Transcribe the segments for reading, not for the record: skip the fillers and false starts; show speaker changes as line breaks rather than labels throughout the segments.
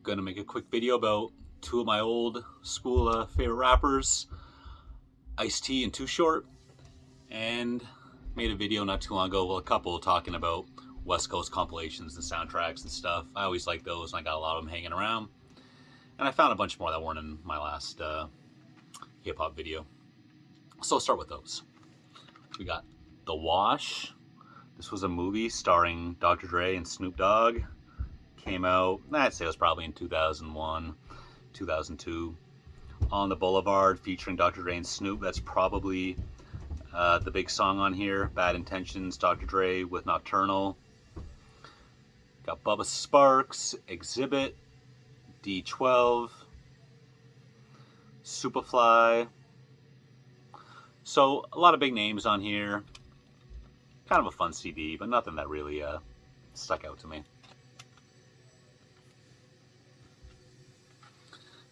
Gonna make a quick video about two of my old school favorite rappers, Ice-T and Too Short, and made a video not too long ago, well, a couple talking about West Coast compilations and soundtracks and stuff. I always like those, and I got a lot of them hanging around. And I found a bunch more that weren't in my last hip-hop video. So I'll start with those. We got The Wash. This was a movie starring Dr. Dre and Snoop Dogg. Came out, I'd say it was probably in 2001, 2002. On the Boulevard, featuring Dr. Dre and Snoop. That's probably the big song on here. Bad Intentions, Dr. Dre with Nocturnal. Got Bubba Sparks, Exhibit, D12, Superfly. So a lot of big names on here. Kind of a fun CD, but nothing that really stuck out to me.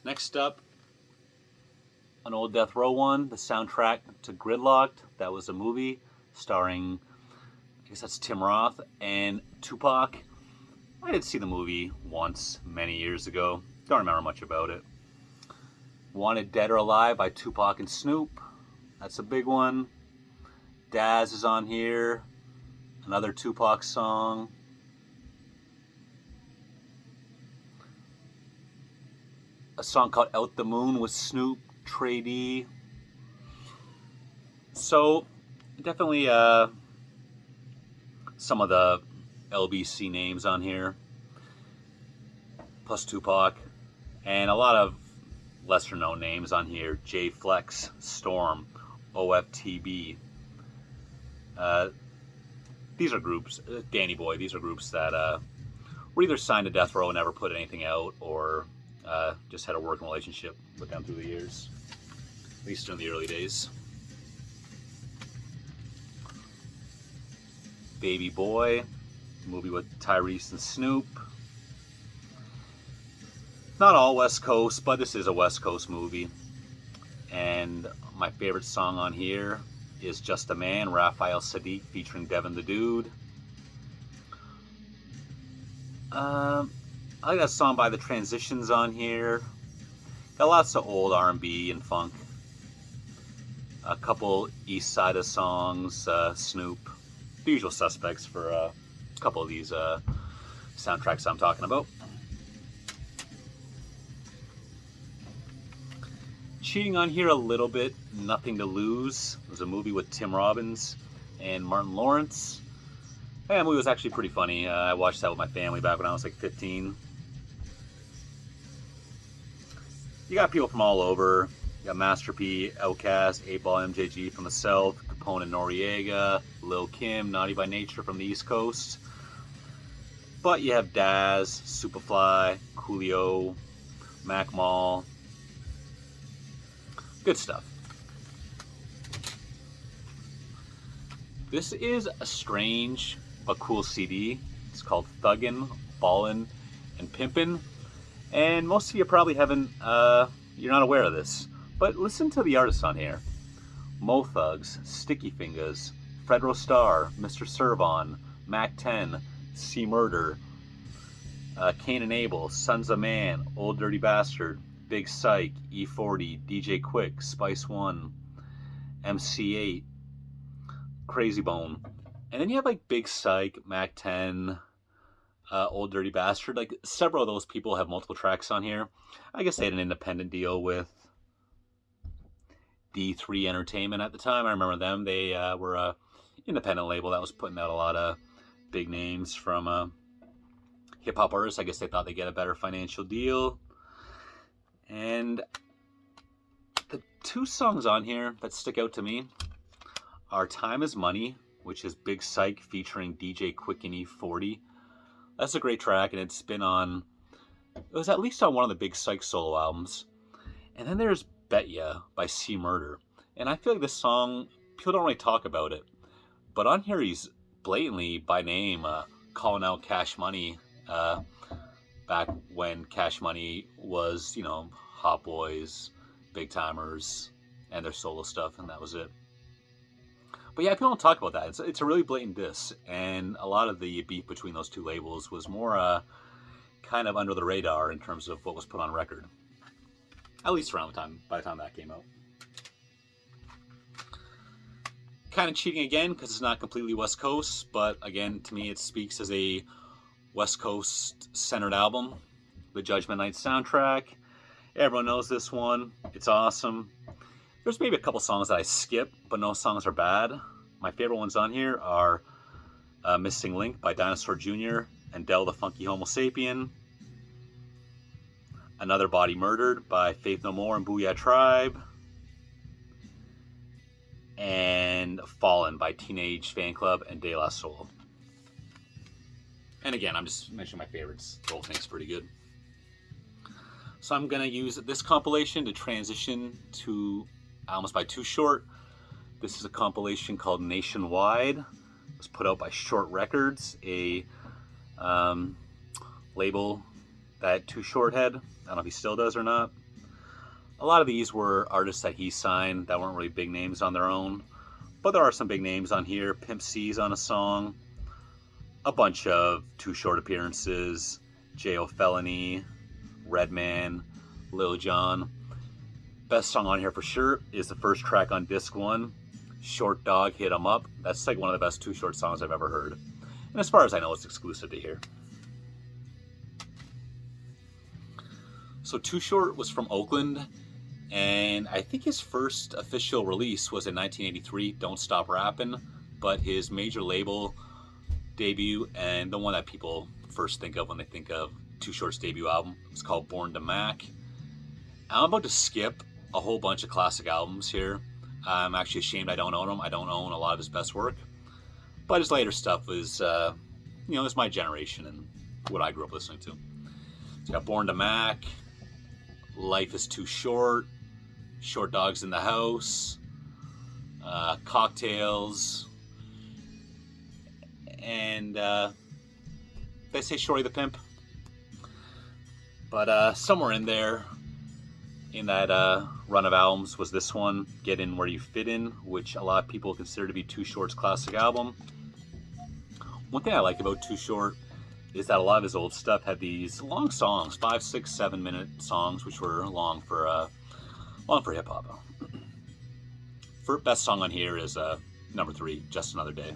Next up, an old Death Row one, the soundtrack to Gridlocked. That was a movie starring, I guess that's Tim Roth and Tupac. I did see the movie once, many years ago. Don't remember much about it. Wanted Dead or Alive by Tupac and Snoop. That's a big one. Daz is on here. Another Tupac song. A song called Out the Moon with Snoop, Trey D. So, definitely some of the LBC names on here. Plus Tupac. And a lot of lesser known names on here. J Flex, Storm, OFTB. These are groups, Danny Boy, these are groups that were either signed to Death Row and never put anything out, or just had a working relationship with them through the years, at least in the early days. Baby Boy, movie with Tyrese and Snoop. Not all West Coast, but this is a West Coast movie. And my favorite song on here is Just a Man, Raphael Sadiq featuring Devin the Dude. I like that song by The Transitions on here. Got lots of old R&B and funk. A couple East Side of songs, Snoop. The usual suspects for a couple of these soundtracks I'm talking about. Cheating on here a little bit, Nothing to Lose. It was a movie with Tim Robbins and Martin Lawrence. That movie was actually pretty funny. I watched that with my family back when I was like 15. You got people from all over. You got Master P, Outkast, 8-Ball MJG from the South, Capone and Noriega, Lil Kim, Naughty by Nature from the East Coast. But you have Daz, Superfly, Coolio, Mac Mall. Good stuff. This is a strange but cool CD. It's called Thuggin', Ballin', and Pimpin'. And most of you probably haven't, you're not aware of this. But listen to the artists on here. Mo Thugs, Sticky Fingers, Fredro Starr, Mr. Servon, Mac 10, C Murder, Cain and Abel, Sons of Man, Old Dirty Bastard, Big Psych, E40, DJ Quick, Spice One, MC8, Crazy Bone. And then you have like Big Psych, Mac 10, Old Dirty Bastard. Like several of those people have multiple tracks on here. I guess they had an independent deal with D3 Entertainment at the time. I remember them. They were a independent label that was putting out a lot of big names from hip-hop artists. I guess they thought they'd get a better financial deal. And the two songs on here that stick out to me are Time is Money, which is Big Psych featuring DJ Quick and E40. That's a great track, and it's been on, it was at least on one of the Big Psych solo albums. And then there's Bet Ya by C Murder. And I feel like this song, people don't really talk about it. But on here, he's blatantly, by name, calling out Cash Money, back when Cash Money was, you know, Hot Boys, Big Timers, and their solo stuff, and that was it. But yeah, people don't talk about that. It's a really blatant diss, and a lot of the beef between those two labels was more kind of under the radar in terms of what was put on record. At least around the time, by the time that came out. Kind of cheating again because it's not completely West Coast, but again, to me, it speaks as a West Coast centered album. The Judgment Night soundtrack. Everyone knows this one. It's awesome. There's maybe a couple songs that I skip, but no songs are bad. My favorite ones on here are Missing Link by Dinosaur Jr. and Del the Funky Homo Sapien. Another Body Murdered by Faith No More and Booyah Tribe. And Fallen by Teenage Fan Club and De La Soul. And again, I'm just mentioning my favorites. The whole thing's pretty good. So I'm going to use this compilation to transition to albums by Too Short. This is a compilation called Nationwide. It was put out by Short Records, a label that Too Short had. I don't know if he still does or not. A lot of these were artists that he signed that weren't really big names on their own. But there are some big names on here. Pimp C's on a song. A bunch of Too Short appearances. J.O. Felony, Redman, Lil Jon. Best song on here for sure is the first track on disc 1, Short Dog Hit 'Em Up. That's like one of the best Too Short songs I've ever heard. And as far as I know, it's exclusive to here. So Too Short was from Oakland, and I think his first official release was in 1983, Don't Stop Rappin', but his major label debut, and the one that people first think of when they think of Too Short's debut album, is called Born to Mac. I'm about to skip a whole bunch of classic albums here. I'm actually ashamed I don't own them. I don't own a lot of his best work. But his later stuff was, it's my generation and what I grew up listening to. It's got Born to Mac, Life is Too Short, Short Dogs in the House, Cocktails, and did I say Shorty the Pimp? But somewhere in there, in that run of albums, was this one, Get In Where You Fit In, which a lot of people consider to be Too Short's classic album. One thing I like about Too Short is that a lot of his old stuff had these long songs, 5, 6, 7 minute songs, which were long for hip hop. First best song on here is number 3, Just Another Day.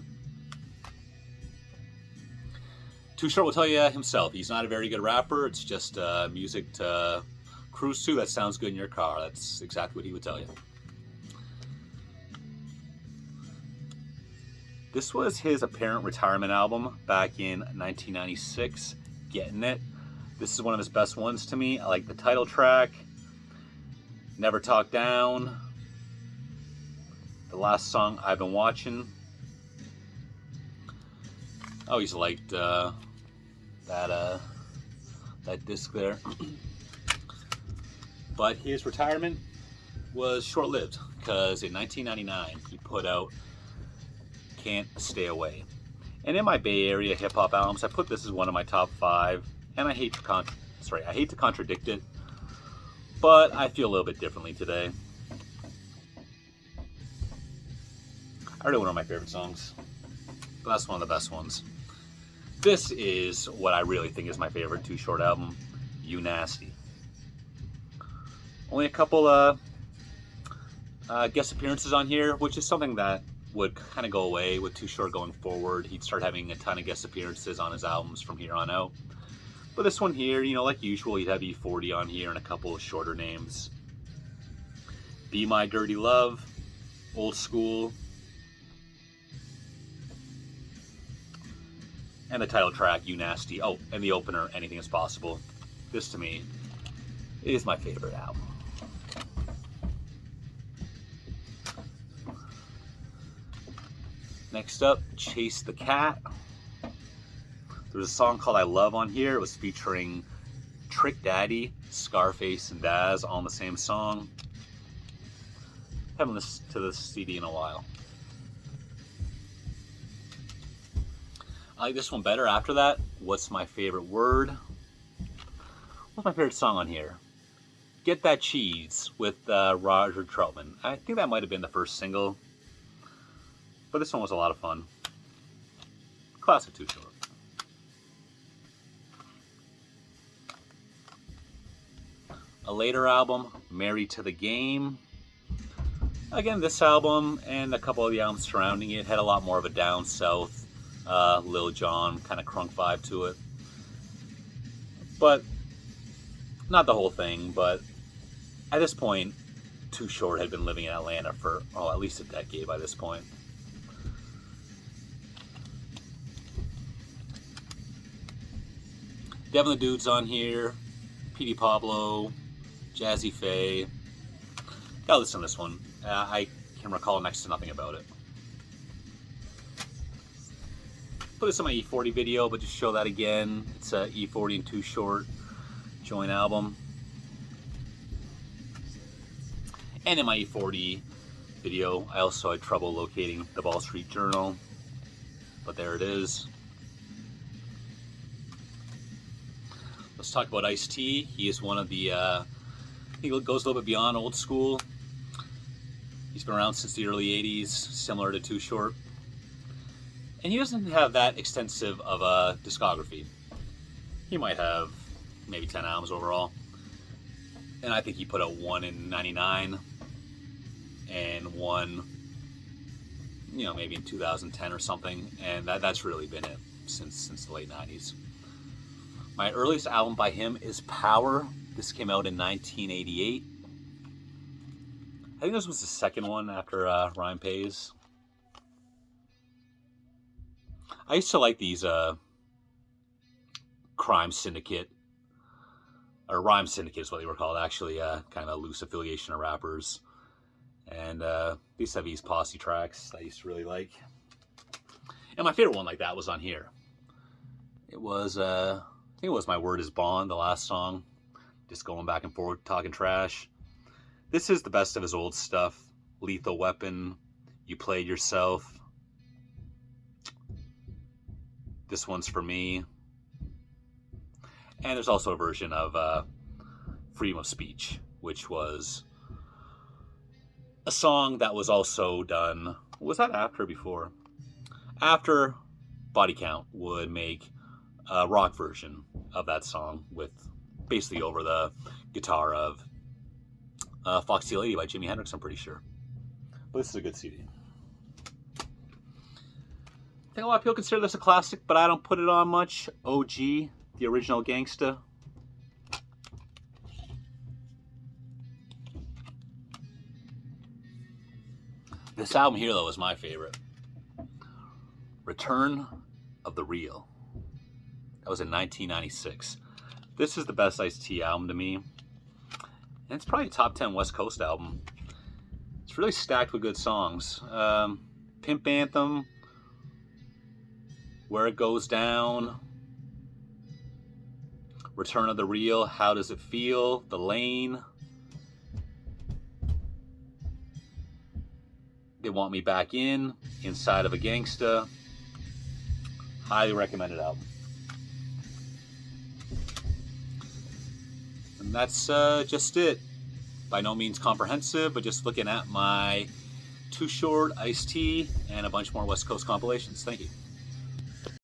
Too Short will tell you himself, he's not a very good rapper. It's just music to cruise to that sounds good in your car. That's exactly what he would tell you. This was his apparent retirement album back in 1996, Getting It. This is one of his best ones to me. I like the title track, Never Talk Down, the last song, I've Been Watching. I always liked that disc there. But his retirement was short-lived, because in 1999 he put out Can't Stay Away. And in my Bay Area hip-hop albums, I put this as one of my top 5, and I hate to contradict it, but I feel a little bit differently today. Already one of my favorite songs, but that's one of the best ones. This is what I really think is my favorite Too Short album, You Nasty. Only a couple guest appearances on here, which is something that would kind of go away with Too Short going forward. He'd start having a ton of guest appearances on his albums from here on out. But this one here, like usual, he'd have E40 on here and a couple of shorter names. Be My Dirty Love, Old School, and the title track, You Nasty. Oh, and the opener, Anything Is Possible. This, to me, is my favorite album. Next up, Chase the Cat. There's a song called I Love on here. It was featuring Trick Daddy, Scarface, and Daz on the same song. Haven't listened to this CD in a while. I like this one better after that. What's My Favorite Word? What's my favorite song on here? Get That Cheese with Roger Troutman. I think that might have been the first single. But this one was a lot of fun. Classic Too Short. a later album, Married to the Game. Again, this album and a couple of the albums surrounding it had a lot more of a down south, Lil Jon kind of crunk vibe to it. But not the whole thing, but at this point, Too Short had been living in Atlanta for, at least a decade by this point. Devin the Dude's on here, P.D. Pablo, Jazzy Faye. Gotta listen to this one. I can recall next to nothing about it. Put this in my E40 video, but just show that again. It's a E40 and Too Short joint album. And in my E40 video, I also had trouble locating the Wall Street Journal, but there it is. Let's talk about Ice-T. He is one of the, he goes a little bit beyond old school. He's been around since the early 80s, similar to Too Short. And he doesn't have that extensive of a discography. He might have maybe 10 albums overall. And I think he put out one in 99 and one, maybe in 2010 or something. And that's really been it since the late 90s. My earliest album by him is Power. This came out in 1988. I think this was the second one after Rhyme Pays. I used to like these Crime Syndicate, or Rhyme Syndicate is what they were called, actually, kind of a loose affiliation of rappers. And these have these posse tracks I used to really like. And my favorite one like that was on here. It was, I think it was My Word Is Bond, the last song. Just going back and forth, talking trash. This is the best of his old stuff. Lethal Weapon, You Played Yourself. This One's For Me. And there's also a version of Freedom of Speech, which was a song that was also done. Was that after or before? After Body Count would make a rock version of that song with basically over the guitar of Foxy Lady by Jimi Hendrix, I'm pretty sure. But this is a good CD. I think a lot of people consider this a classic, but I don't put it on much. OG, the original Gangsta. This album here, though, is my favorite. Return of the Real. That was in 1996. This is the best Ice-T album to me. And it's probably a top 10 West Coast album. It's really stacked with good songs. Pimp Anthem, Where It Goes Down, Return of the Real, How Does It Feel, The Lane, They Want Me Back In, Inside of a Gangsta. Highly recommended album. And that's just it. By no means comprehensive, but just looking at my Too Short, Ice-T, and a bunch more West Coast compilations. Thank you.